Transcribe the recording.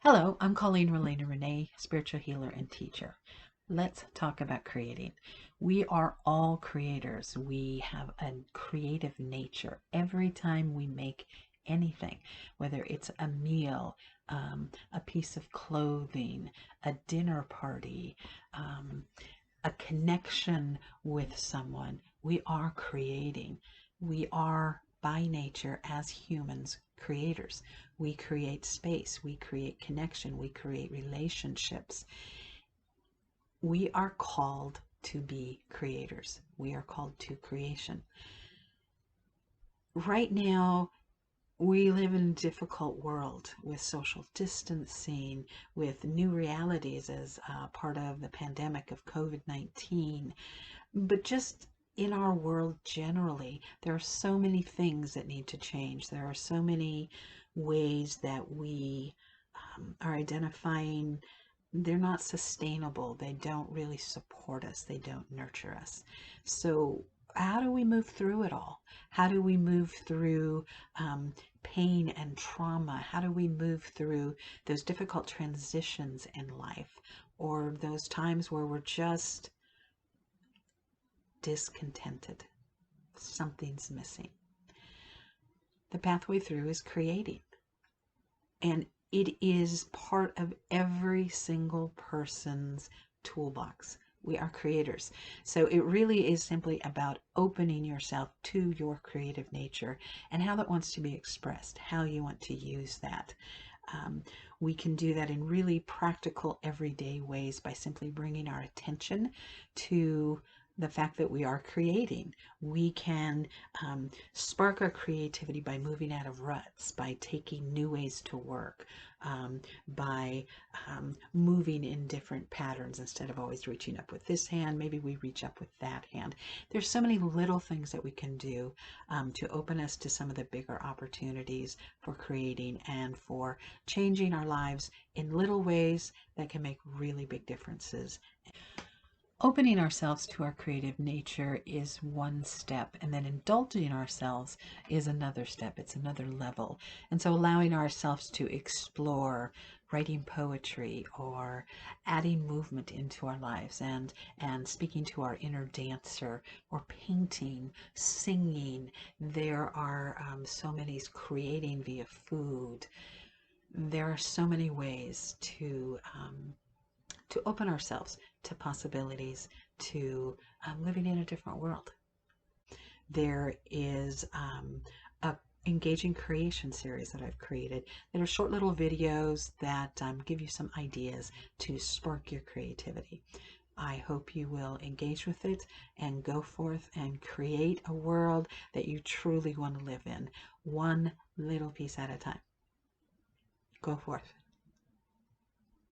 Hello, I'm Colleen Renee, spiritual healer and teacher. Let's talk about creating. We are all creators. We have a creative nature. Every time we make anything, whether it's a meal, a piece of clothing, a dinner party, a connection with someone, we are creating. We are by nature as humans creators. We create space, we create connection, we create relationships. We are called to be creators. We are called to creation. Right now, we live in a difficult world with social distancing, with new realities as part of the pandemic of COVID-19. But just in our world generally, there are so many things that need to change. There are so many ways that we are identifying they're not sustainable. They don't really support us. They don't nurture us. So how do we move through it all? How do we move through pain and trauma? How do we move through those difficult transitions in life, or those times where we're just discontented? Something's missing. The pathway through is creating. And it is part of every single person's toolbox. We are creators. So it really is simply about opening yourself to your creative nature and how that wants to be expressed, how you want to use that. We can do that in really practical, everyday ways by simply bringing our attention to the fact that we are creating. We can spark our creativity by moving out of ruts, by taking new ways to work, by moving in different patterns. Instead of always reaching up with this hand, maybe we reach up with that hand. There's so many little things that we can do to open us to some of the bigger opportunities for creating and for changing our lives in little ways that can make really big differences. Opening ourselves to our creative nature is one step, and then indulging ourselves is another step. It's another level. And so allowing ourselves to explore writing poetry or adding movement into our lives and speaking to our inner dancer, or painting, singing. There are so many, creating via food. There are so many ways to open ourselves to possibilities, to living in a different world. There is a engaging creation series that I've created that are short little videos that give you some ideas to spark your creativity. I hope you will engage with it and go forth and create a world that you truly want to live in, one little piece at a time. Go forth.